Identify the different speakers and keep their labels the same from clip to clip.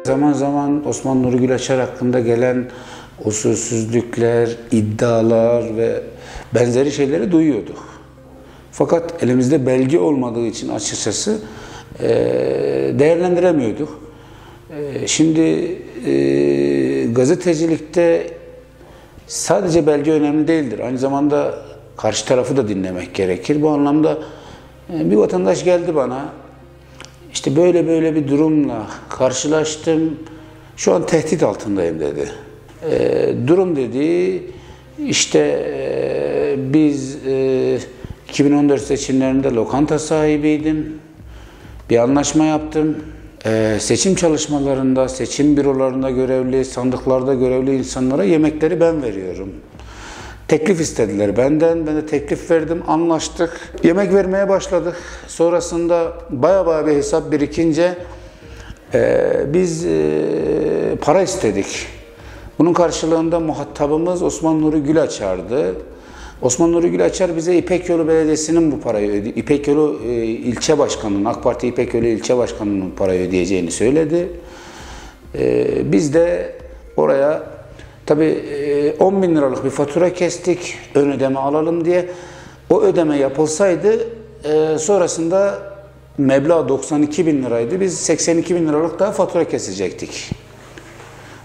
Speaker 1: Zaman zaman Osman Nuri Gülaçar hakkında gelen usulsüzlükler, iddialar ve benzeri şeyleri duyuyorduk. Fakat elimizde belge olmadığı için açıkçası değerlendiremiyorduk. Şimdi gazetecilikte sadece belge önemli değildir. Aynı zamanda karşı tarafı da dinlemek gerekir. Bu anlamda bir vatandaş geldi bana. İşte böyle bir durumla karşılaştım. Şu an tehdit altındayım dedi. Durum dedi, işte biz 2014 seçimlerinde lokanta sahibiydim. Bir anlaşma yaptım. Seçim çalışmalarında, seçim bürolarında görevli, sandıklarda görevli insanlara yemekleri ben veriyorum. Teklif istediler benden, ben de teklif verdim, anlaştık. Yemek vermeye başladık. Sonrasında baya bir hesap birikince biz para istedik. Bunun karşılığında muhatabımız Osman Nuri Gülaçar'dı. Osman Nuri Gülaçar bize İpek Yolu Belediyesi'nin bu parayı ödeyeceğini, İpek Yolu ilçe başkanının, AK Parti İpek Yolu ilçe başkanının parayı ödeyeceğini söyledi. Biz de oraya tabii 10 bin liralık bir fatura kestik, ön ödeme alalım diye. O ödeme yapılsaydı sonrasında meblağ 92 bin liraydı. Biz 82 bin liralık daha fatura kesecektik.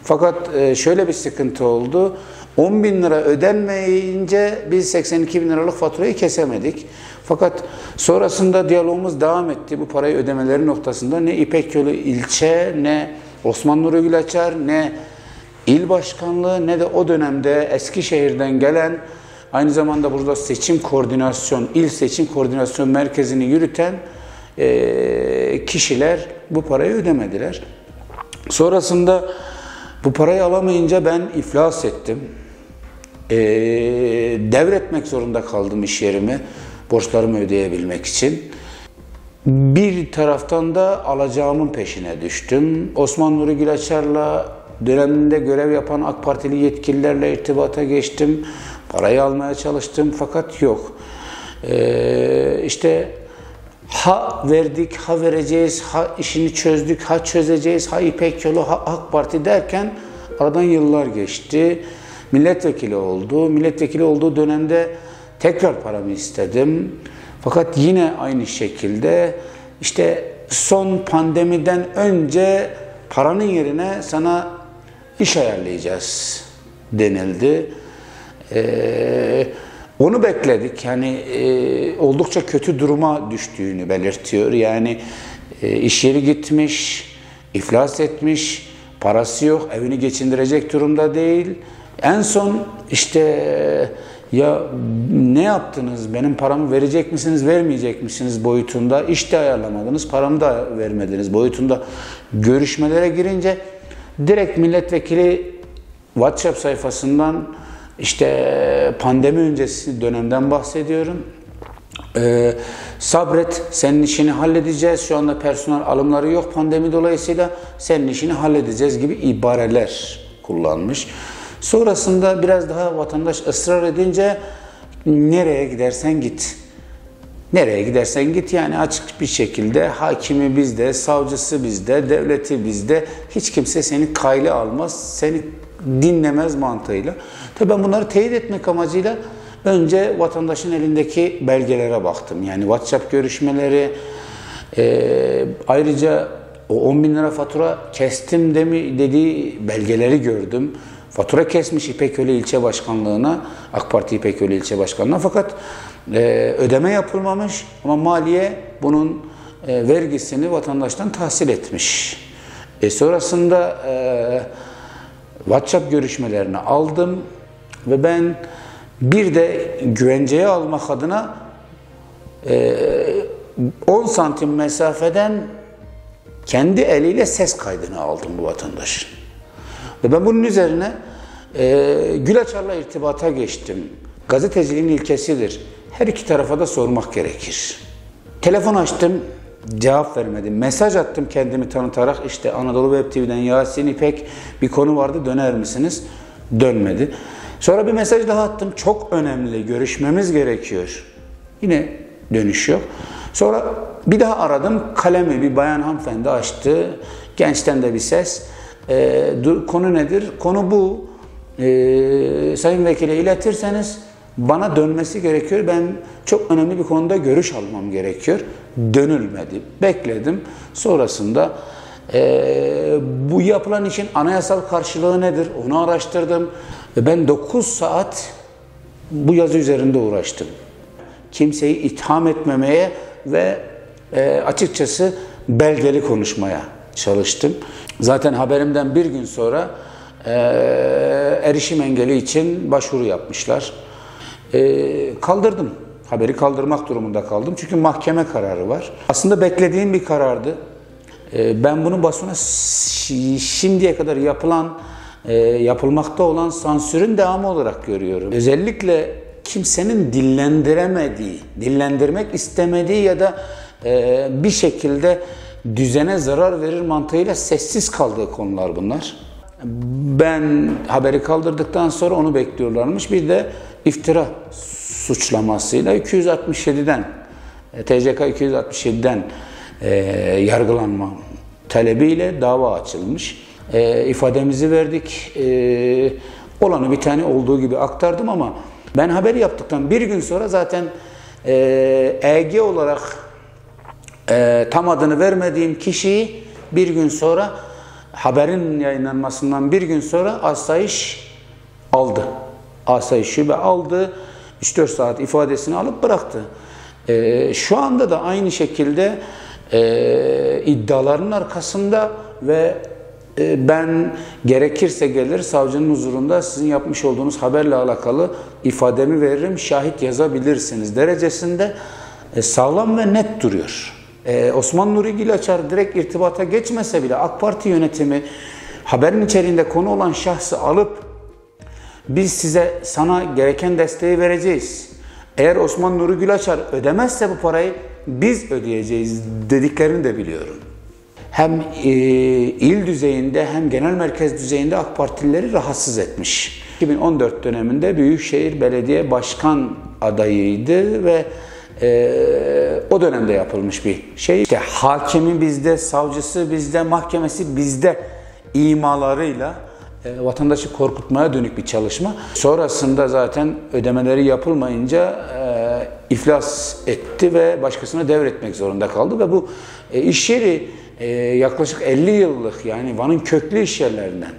Speaker 1: Fakat şöyle bir sıkıntı oldu. 10 bin lira ödenmeyince biz 82 bin liralık faturayı kesemedik. Fakat sonrasında diyalogumuz devam etti. Bu parayı ödemeleri noktasında ne İpek Yolu ilçe, ne Osman Nuri Gülaçar, ne İl Başkanlığı, ne de o dönemde Eskişehir'den gelen, aynı zamanda burada seçim koordinasyon, il seçim koordinasyon merkezini yürüten kişiler bu parayı ödemediler. Sonrasında bu parayı alamayınca ben iflas ettim. Devretmek zorunda kaldım iş yerimi, borçlarımı ödeyebilmek için. Bir taraftan da alacağımın peşine düştüm. Osman Nuri Gülaçar'la döneminde görev yapan AK Partili yetkililerle irtibata geçtim. Parayı almaya çalıştım fakat yok. İşte ha verdik, ha vereceğiz, ha işini çözdük, ha çözeceğiz, ha İpek Yolu, ha AK Parti derken aradan yıllar geçti. Milletvekili oldu. Milletvekili olduğu dönemde tekrar paramı istedim. Fakat yine aynı şekilde işte son pandemiden önce paranın yerine sana iş ayarlayacağız denildi. Onu bekledik. Yani oldukça kötü duruma düştüğünü belirtiyor. Yani iş yeri gitmiş, iflas etmiş, parası yok, evini geçindirecek durumda değil. En son işte ya ne yaptınız, benim paramı verecek misiniz, vermeyecek misiniz boyutunda iş de ayarlamadınız, paramı da vermediniz boyutunda görüşmelere girince direkt milletvekili WhatsApp sayfasından işte pandemi öncesi dönemden bahsediyorum. Sabret, senin işini halledeceğiz. Şu anda personel alımları yok pandemi dolayısıyla, senin işini halledeceğiz gibi ibareler kullanmış. Sonrasında biraz daha vatandaş ısrar edince nereye gidersen git. Nereye gidersen git, yani açık bir şekilde hakimi bizde, savcısı bizde, devleti bizde, hiç kimse seni kaylı almaz, seni dinlemez mantığıyla. Tabii ben bunları teyit etmek amacıyla önce vatandaşın elindeki belgelere baktım. Yani WhatsApp görüşmeleri, ayrıca o 10 bin lira fatura kestim dediği belgeleri gördüm. Fatura kesmiş İpek Yolu ilçe başkanlığına, AK Parti İpek Yolu ilçe başkanlığına, fakat ödeme yapılmamış ama maliye bunun vergisini vatandaştan tahsil etmiş. Sonrasında WhatsApp görüşmelerini aldım ve ben bir de güvenceye almak adına 10 santim mesafeden kendi eliyle ses kaydını aldım bu vatandaşın. Ve ben bunun üzerine Gülaçar'la irtibata geçtim. Gazeteciliğin ilkesidir. Her iki tarafa da sormak gerekir. Telefon açtım, cevap vermedi. Mesaj attım kendimi tanıtarak, işte Anadolu Web TV'den Yasin İpek, bir konu vardı, döner misiniz? Dönmedi. Sonra bir mesaj daha attım, çok önemli, görüşmemiz gerekiyor. Yine dönüş yok. Sonra bir daha aradım, kalemi bir bayan hanımefendi açtı. Gençten de bir ses. Konu nedir? Konu bu. Sayın Vekil'e iletirseniz bana dönmesi gerekiyor. Ben çok önemli bir konuda görüş almam gerekiyor. Dönülmedi. Bekledim. Sonrasında bu yapılan işin anayasal karşılığı nedir? Onu araştırdım. Ben 9 saat bu yazı üzerinde uğraştım. Kimseyi itham etmemeye ve açıkçası belgeli konuşmaya çalıştım. Zaten haberimden bir gün sonra erişim engeli için başvuru yapmışlar. Kaldırdım. Haberi kaldırmak durumunda kaldım. Çünkü mahkeme kararı var. Aslında beklediğim bir karardı. Ben bunu basına şimdiye kadar yapılmakta olan sansürün devamı olarak görüyorum. Özellikle kimsenin dillendirmek istemediği ya da bir şekilde düzene zarar verir mantığıyla sessiz kaldığı konular bunlar. Ben haberi kaldırdıktan sonra onu bekliyorlarmış. Bir de iftira suçlamasıyla 267'den, TCK 267'den yargılanma talebiyle dava açılmış. İfademizi verdik. Olanı bir tane olduğu gibi aktardım ama ben haberi yaptıktan bir gün sonra zaten EG olarak tam adını vermediğim kişiyi bir gün sonra haberin yayınlanmasından bir gün sonra asayiş aldı. Asayiş şube aldı. 3-4 saat ifadesini alıp bıraktı. Şu anda da aynı şekilde iddiaların arkasında ve ben gerekirse gelir savcının huzurunda sizin yapmış olduğunuz haberle alakalı ifademi veririm, şahit yazabilirsiniz derecesinde sağlam ve net duruyor. Osman Nuri Gülaçar direkt irtibata geçmese bile AK Parti yönetimi haberin içeriğinde konu olan şahsı alıp biz sana gereken desteği vereceğiz. Eğer Osman Nuri Gülaçar ödemezse bu parayı biz ödeyeceğiz dediklerini de biliyorum. Hem il düzeyinde hem genel merkez düzeyinde AK Partilileri rahatsız etmiş. 2014 döneminde Büyükşehir Belediye Başkan adayıydı ve o dönemde yapılmış bir şey. İşte hakimi bizde, savcısı bizde, mahkemesi bizde imalarıyla vatandaşı korkutmaya dönük bir çalışma. Sonrasında zaten ödemeleri yapılmayınca iflas etti ve başkasına devretmek zorunda kaldı ve bu iş yeri yaklaşık 50 yıllık yani Van'ın köklü iş yerlerinden.